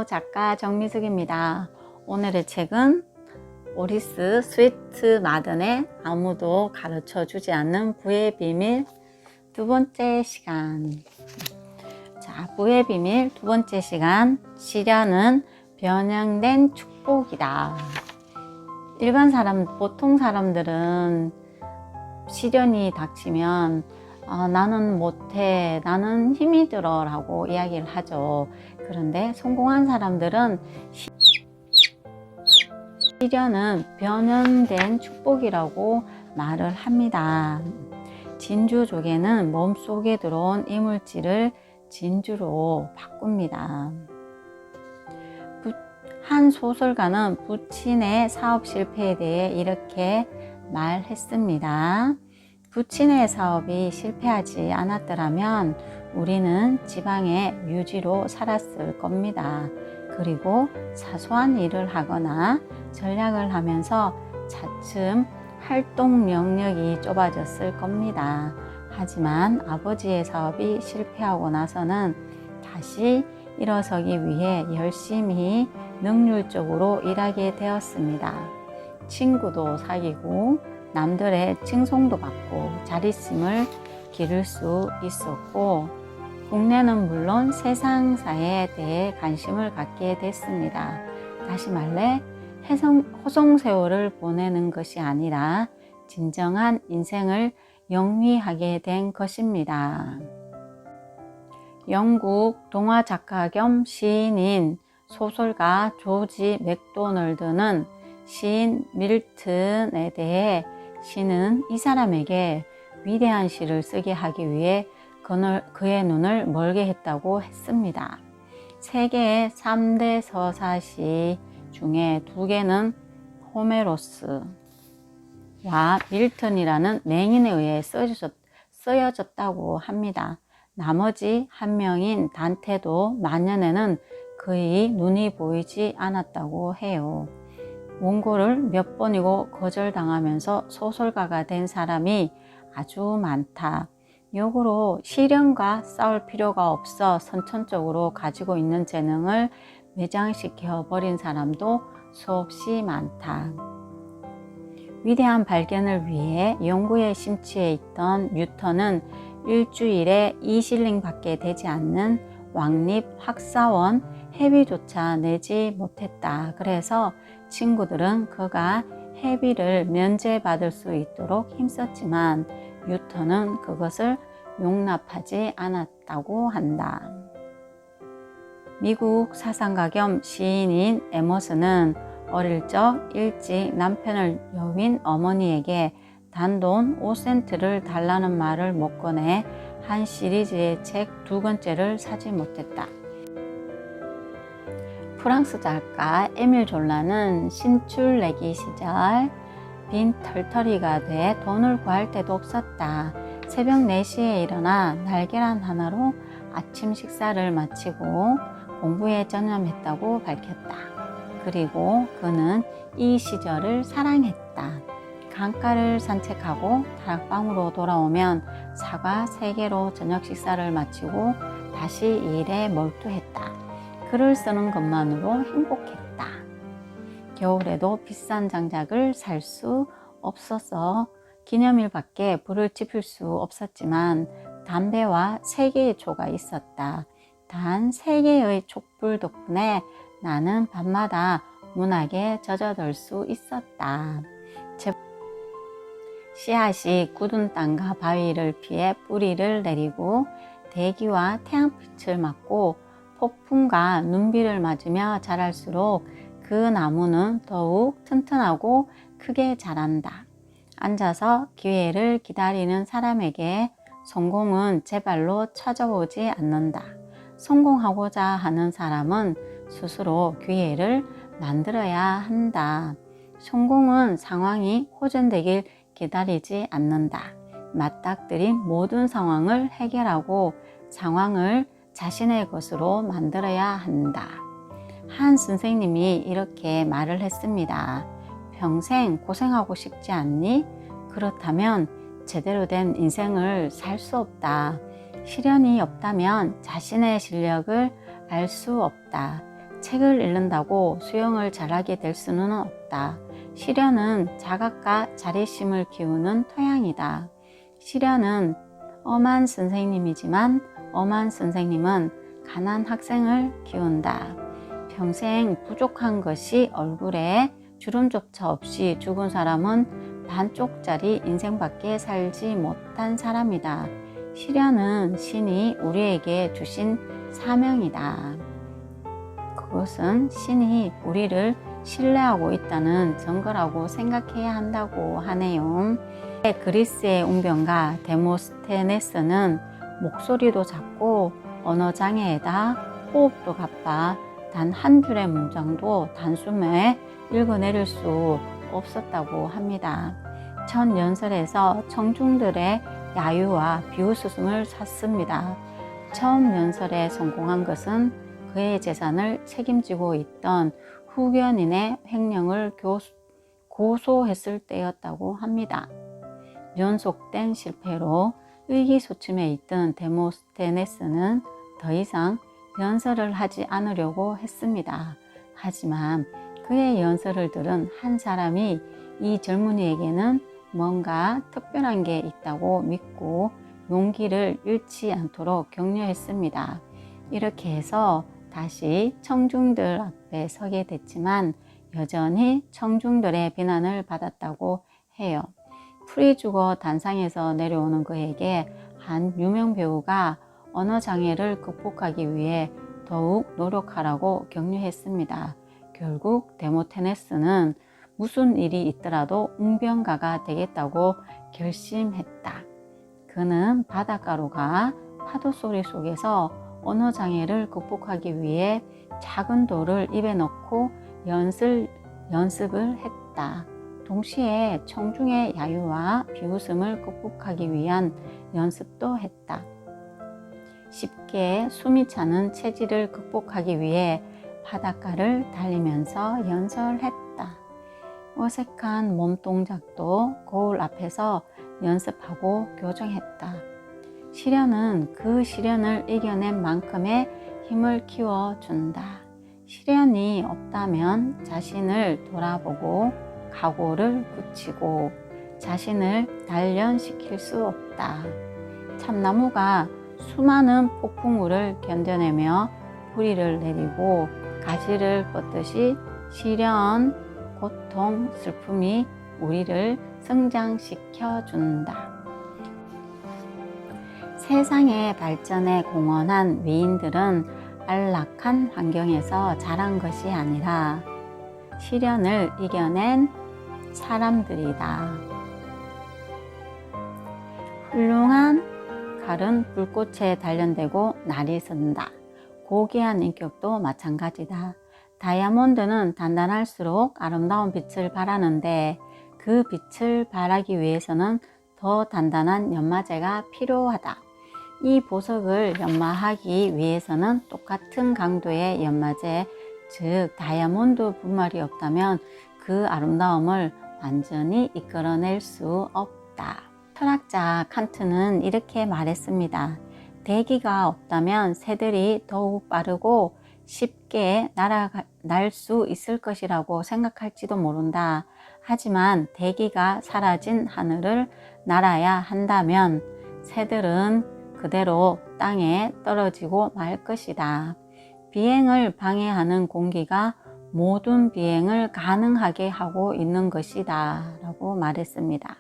안녕하세요. 작가 정미숙입니다. 오늘의 책은 오리스 스위트 마든의 아무도 가르쳐 주지 않는 부의 비밀 두 번째 시간. 자, 부의 비밀 두 번째 시간. 시련은 변형된 축복이다. 보통 사람들은 시련이 닥치면 나는 못해, 나는 힘이 들어 라고 이야기를 하죠. 그런데 성공한 사람들은 시련은 변형된 축복이라고 말을 합니다. 진주족에는 몸속에 들어온 이물질을 진주로 바꿉니다. 한 소설가는 부친의 사업 실패에 대해 이렇게 말했습니다. 부친의 사업이 실패하지 않았더라면 우리는 지방의 유지로 살았을 겁니다. 그리고 사소한 일을 하거나 전략을 하면서 차츰 활동 영역이 좁아졌을 겁니다. 하지만 아버지의 사업이 실패하고 나서는 다시 일어서기 위해 열심히 능률적으로 일하게 되었습니다. 친구도 사귀고 남들의 칭송도 받고 자립심을 기를 수 있었고 국내는 물론 세상사에 대해 관심을 갖게 됐습니다. 다시 말해 허송세월을 보내는 것이 아니라 진정한 인생을 영위하게 된 것입니다. 영국 동화 작가 겸 시인인 소설가 조지 맥도널드는 시인 밀튼에 대해 시는 이 사람에게 위대한 시를 쓰게 하기 위해 그의 눈을 멀게 했다고 했습니다. 세계의 3대 서사시 중에 2개는 호메로스와 밀턴이라는 맹인에 의해 쓰여졌다고 합니다. 나머지 한 명인 단테도 만년에는 그의 눈이 보이지 않았다고 해요. 원고를 몇 번이고 거절당하면서 소설가가 된 사람이 아주 많다. 역으로 시련과 싸울 필요가 없어 선천적으로 가지고 있는 재능을 매장시켜 버린 사람도 수없이 많다. 위대한 발견을 위해 연구에 심취해 있던 뉴턴은 일주일에 2실링밖에 되지 않는 왕립 학사원 회비조차 내지 못했다. 그래서 친구들은 그가 회비를 면제받을 수 있도록 힘썼지만 뉴턴은 그것을 용납하지 않았다고 한다. 미국 사상가 겸 시인인 에머슨은 어릴 적 일찍 남편을 여윈 어머니에게 단돈 5센트를 달라는 말을 못 꺼내 한 시리즈의 책 2권째를 사지 못했다. 프랑스 작가 에밀 졸라는 신출내기 시절 빈 털터리가 돼 돈을 구할 데도 없었다. 새벽 4시에 일어나 날계란 하나로 아침 식사를 마치고 공부에 전념했다고 밝혔다. 그리고 그는 이 시절을 사랑했다. 강가를 산책하고 다락방으로 돌아오면 사과 3개로 저녁 식사를 마치고 다시 일에 몰두했다. 글을 쓰는 것만으로 행복했다. 겨울에도 비싼 장작을 살 수 없어서 기념일밖에 불을 지필 수 없었지만 담배와 3개의 초가 있었다. 단 3개의 촛불 덕분에 나는 밤마다 문학에 젖어들 수 있었다. 씨앗이 굳은 땅과 바위를 피해 뿌리를 내리고 대기와 태양빛을 맞고 폭풍과 눈비를 맞으며 자랄수록 그 나무는 더욱 튼튼하고 크게 자란다. 앉아서 기회를 기다리는 사람에게 성공은 제발로 찾아오지 않는다. 성공하고자 하는 사람은 스스로 기회를 만들어야 한다. 성공은 상황이 호전되길 기다리지 않는다. 맞닥뜨린 모든 상황을 해결하고 상황을 자신의 것으로 만들어야 한다. 한 선생님이 이렇게 말을 했습니다. 평생 고생하고 싶지 않니? 그렇다면 제대로 된 인생을 살 수 없다. 시련이 없다면 자신의 실력을 알 수 없다. 책을 읽는다고 수영을 잘하게 될 수는 없다. 시련은 자각과 자립심을 키우는 토양이다. 시련은 엄한 선생님이지만 엄한 선생님은 가난 학생을 키운다. 평생 부족한 것이 얼굴에 주름조차 없이 죽은 사람은 반쪽짜리 인생밖에 살지 못한 사람이다. 시련은 신이 우리에게 주신 사명이다. 그것은 신이 우리를 신뢰하고 있다는 증거라고 생각해야 한다고 하네요. 그리스의 웅변가 데모스테네스는 목소리도 작고 언어장애에다 호흡도 가빠 단 한 줄의 문장도 단숨에 읽어내릴 수 없었다고 합니다. 첫 연설에서 청중들의 야유와 비웃음을 샀습니다. 처음 연설에 성공한 것은 그의 재산을 책임지고 있던 후견인의 횡령을 고소했을 때였다고 합니다. 연속된 실패로 의기소침해 있던 데모스테네스는 더 이상 연설을 하지 않으려고 했습니다. 하지만 그의 연설을 들은 한 사람이 이 젊은이에게는 뭔가 특별한 게 있다고 믿고 용기를 잃지 않도록 격려했습니다. 이렇게 해서 다시 청중들 앞에 서게 됐지만 여전히 청중들의 비난을 받았다고 해요. 풀이 죽어 단상에서 내려오는 그에게 한 유명 배우가 언어장애를 극복하기 위해 더욱 노력하라고 격려했습니다. 결국 데모테네스는 무슨 일이 있더라도 웅변가가 되겠다고 결심했다. 그는 바닷가로 가 파도 소리 속에서 언어장애를 극복하기 위해 작은 돌을 입에 넣고 연습을 했다. 동시에 청중의 야유와 비웃음을 극복하기 위한 연습도 했다. 쉽게 숨이 차는 체질을 극복하기 위해 바닷가를 달리면서 연설했다. 어색한 몸 동작도 거울 앞에서 연습하고 교정했다. 시련은 그 시련을 이겨낸 만큼의 힘을 키워준다. 시련이 없다면 자신을 돌아보고 각오를 굳히고 자신을 단련시킬 수 없다. 참나무가 수많은 폭풍우를 견뎌내며 뿌리를 내리고 가지를 뻗듯이 시련, 고통, 슬픔이 우리를 성장시켜 준다. 세상의 발전에 공헌한 위인들은 안락한 환경에서 자란 것이 아니라 시련을 이겨낸 사람들이다. 훌륭한 칼은 불꽃에 단련되고 날이 선다. 고귀한 인격도 마찬가지다. 다이아몬드는 단단할수록 아름다운 빛을 발하는데 그 빛을 발하기 위해서는 더 단단한 연마제가 필요하다. 이 보석을 연마하기 위해서는 똑같은 강도의 연마제, 즉 다이아몬드 분말이 없다면 그 아름다움을 완전히 이끌어낼 수 없다. 철학자 칸트는 이렇게 말했습니다. 대기가 없다면 새들이 더욱 빠르고 쉽게 날 수 있을 것이라고 생각할지도 모른다. 하지만 대기가 사라진 하늘을 날아야 한다면 새들은 그대로 땅에 떨어지고 말 것이다. 비행을 방해하는 공기가 모든 비행을 가능하게 하고 있는 것이다 라고 말했습니다.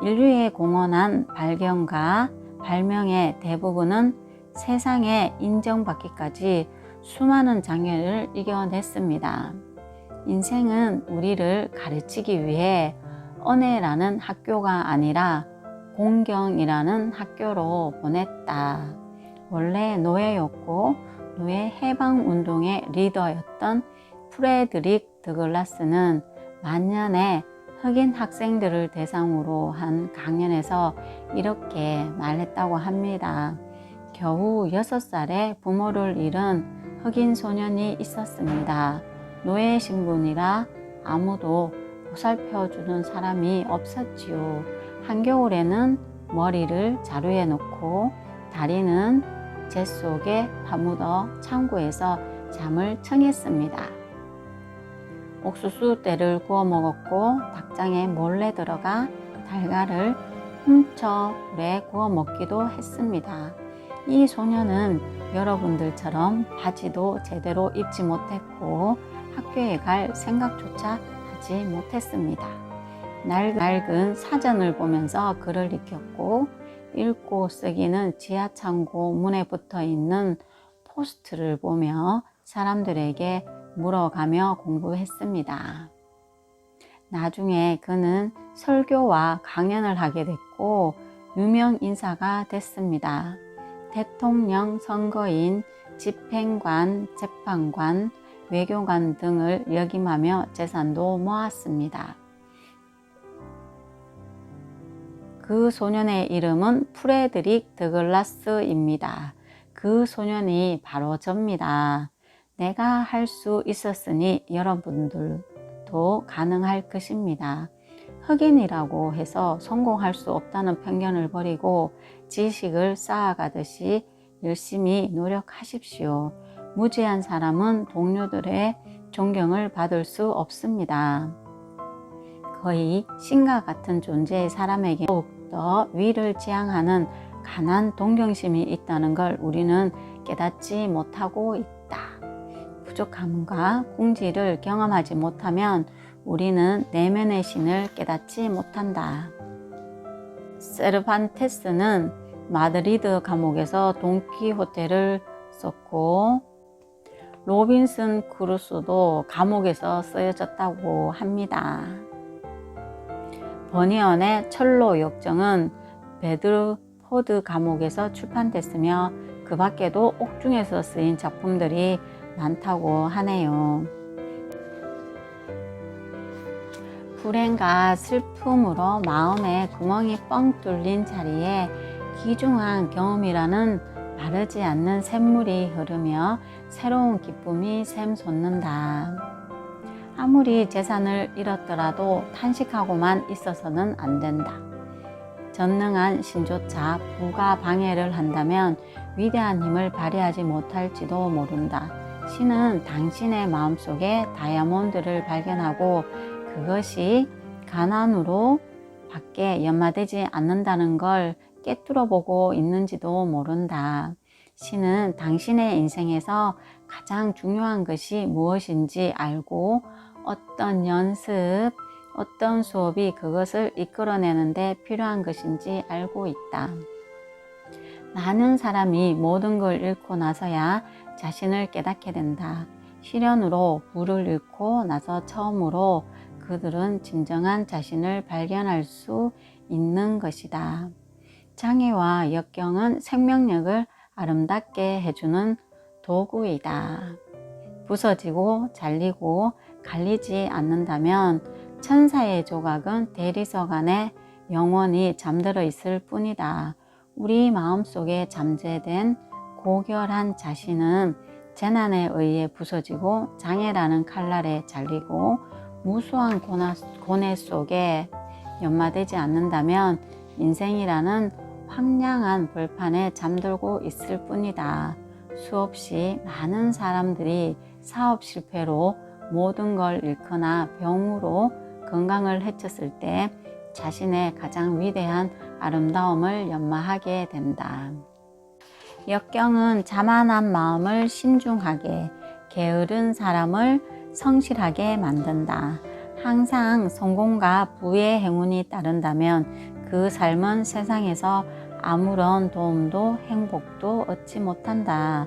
인류의 공헌한 발견과 발명의 대부분은 세상에 인정받기까지 수많은 장애를 이겨냈습니다. 인생은 우리를 가르치기 위해 은혜라는 학교가 아니라 공경이라는 학교로 보냈다. 원래 노예였고 노예 해방운동의 리더였던 프레드릭 드글라스는 만년의 흑인 학생들을 대상으로 한 강연에서 이렇게 말했다고 합니다. 겨우 6살에 부모를 잃은 흑인 소년이 있었습니다. 노예 신분이라 아무도 보살펴주는 사람이 없었지요. 한겨울에는 머리를 자루에 놓고 다리는 재 속에 파묻어 창고에서 잠을 청했습니다. 옥수수 때를 구워 먹었고 닭장에 몰래 들어가 달걀을 훔쳐 불에 구워 먹기도 했습니다. 이 소녀는 여러분들처럼 바지도 제대로 입지 못했고 학교에 갈 생각조차 하지 못했습니다. 낡은 사전을 보면서 글을 익혔고 읽고 쓰기는 지하창고 문에 붙어 있는 포스트를 보며 사람들에게 물어가며 공부했습니다. 나중에 그는 설교와 강연을 하게 됐고 유명 인사가 됐습니다. 대통령 선거인, 집행관, 재판관, 외교관 등을 역임하며 재산도 모았습니다. 그 소년의 이름은 프레드릭 더글라스입니다. 그 소년이 바로 접니다. 내가 할 수 있었으니 여러분들도 가능할 것입니다. 흑인이라고 해서 성공할 수 없다는 편견을 버리고 지식을 쌓아가듯이 열심히 노력하십시오. 무지한 사람은 동료들의 존경을 받을 수 없습니다. 거의 신과 같은 존재의 사람에게 더욱더 위를 지향하는 강한 동경심이 있다는 걸 우리는 깨닫지 못하고 있다. 부족함과 궁지를 경험하지 못하면 우리는 내면의 신을 깨닫지 못한다. 세르반테스는 마드리드 감옥에서 돈키호테를 썼고 로빈슨 크루소도 감옥에서 쓰여졌다고 합니다. 버니언의 철로 역정은 베드포드 감옥에서 출판됐으며 그 밖에도 옥중에서 쓰인 작품들이 많다고 하네요. 불행과 슬픔으로 마음에 구멍이 뻥 뚫린 자리에 귀중한 경험이라는 마르지 않는 샘물이 흐르며 새로운 기쁨이 샘솟는다. 아무리 재산을 잃었더라도 탄식하고만 있어서는 안 된다. 전능한 신조차 부가 방해를 한다면 위대한 힘을 발휘하지 못할지도 모른다. 신은 당신의 마음속에 다이아몬드를 발견하고 그것이 가난으로 밖에 연마되지 않는다는 걸 깨뚫어 보고 있는지도 모른다. 신은 당신의 인생에서 가장 중요한 것이 무엇인지 알고 어떤 연습, 어떤 수업이 그것을 이끌어내는데 필요한 것인지 알고 있다. 많은 사람이 모든 걸 잃고 나서야 자신을 깨닫게 된다. 시련으로 부를 잃고 나서 처음으로 그들은 진정한 자신을 발견할 수 있는 것이다. 장애와 역경은 생명력을 아름답게 해주는 도구이다. 부서지고 잘리고 갈리지 않는다면 천사의 조각은 대리석 안에 영원히 잠들어 있을 뿐이다. 우리 마음속에 잠재된 고결한 자신은 재난에 의해 부서지고 장애라는 칼날에 잘리고 무수한 고뇌 속에 연마되지 않는다면 인생이라는 황량한 벌판에 잠들고 있을 뿐이다. 수없이 많은 사람들이 사업 실패로 모든 걸 잃거나 병으로 건강을 해쳤을 때 자신의 가장 위대한 아름다움을 연마하게 된다. 역경은 자만한 마음을 신중하게, 게으른 사람을 성실하게 만든다. 항상 성공과 부의 행운이 따른다면 그 삶은 세상에서 아무런 도움도 행복도 얻지 못한다.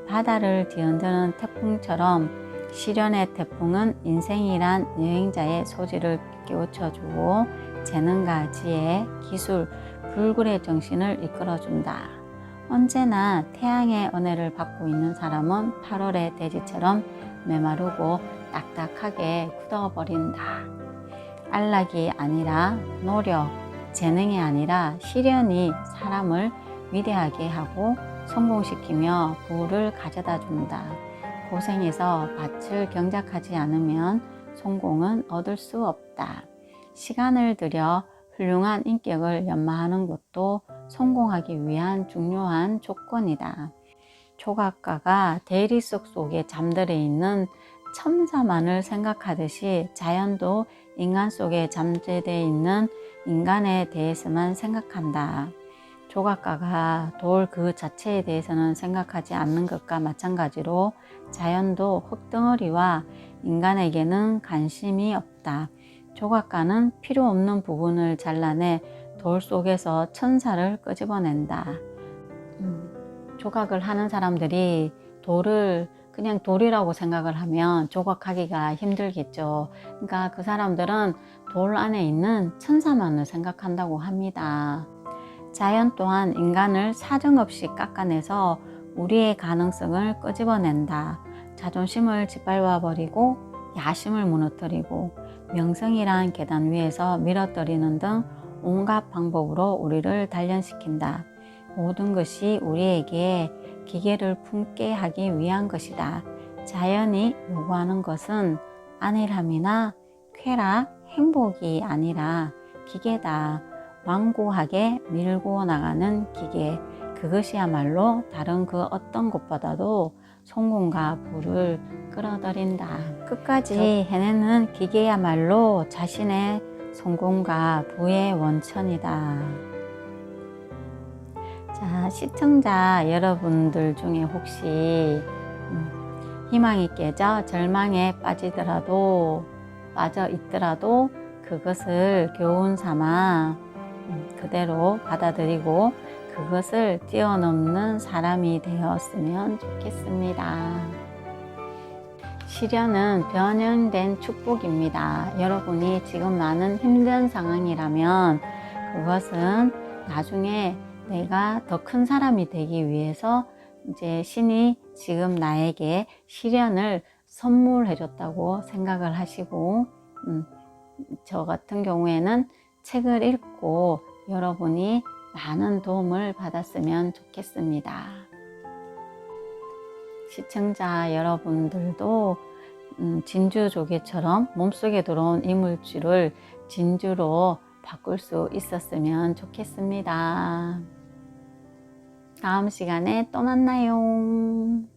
바다를 뒤흔드는 태풍처럼 시련의 태풍은 인생이란 여행자의 소질을 깨우쳐주고 재능과 지혜, 기술, 불굴의 정신을 이끌어준다. 언제나 태양의 은혜를 받고 있는 사람은 8월의 대지처럼 메마르고 딱딱하게 굳어버린다. 안락이 아니라 노력, 재능이 아니라 시련이 사람을 위대하게 하고 성공시키며 부를 가져다 준다. 고생해서 밭을 경작하지 않으면 성공은 얻을 수 없다. 시간을 들여 훌륭한 인격을 연마하는 것도 성공하기 위한 중요한 조건이다. 조각가가 대리석 속에 잠들어 있는 천사만을 생각하듯이 자연도 인간 속에 잠재되어 있는 인간에 대해서만 생각한다. 조각가가 돌 그 자체에 대해서는 생각하지 않는 것과 마찬가지로 자연도 흙덩어리와 인간에게는 관심이 없다. 조각가는 필요 없는 부분을 잘라내 돌 속에서 천사를 끄집어낸다. 조각을 하는 사람들이 돌을 그냥 돌이라고 생각을 하면 조각하기가 힘들겠죠. 그러니까 그 사람들은 돌 안에 있는 천사만을 생각한다고 합니다. 자연 또한 인간을 사정없이 깎아내서 우리의 가능성을 끄집어낸다. 자존심을 짓밟아 버리고 야심을 무너뜨리고 명성이란 계단 위에서 밀어뜨리는 등 온갖 방법으로 우리를 단련시킨다. 모든 것이 우리에게 기계를 품게 하기 위한 것이다. 자연이 요구하는 것은 안일함이나 쾌락, 행복이 아니라 기계다. 완고하게 밀고 나가는 기계. 그것이야말로 다른 그 어떤 것보다도 성공과 부를 끌어들인다. 끝까지 해내는 기계야말로 자신의 성공과 부의 원천이다. 자, 시청자 여러분들 중에 혹시 희망이 깨져 절망에 빠져 있더라도 그것을 교훈 삼아 그대로 받아들이고 그것을 뛰어넘는 사람이 되었으면 좋겠습니다. 시련은 변형된 축복입니다. 여러분이 지금 많은 힘든 상황이라면 그것은 나중에 내가 더 큰 사람이 되기 위해서 이제 신이 지금 나에게 시련을 선물해 줬다고 생각을 하시고 저 같은 경우에는 책을 읽고 여러분이 많은 도움을 받았으면 좋겠습니다. 시청자 여러분들도 진주조개처럼 몸속에 들어온 이물질을 진주로 바꿀 수 있었으면 좋겠습니다. 다음 시간에 또 만나요.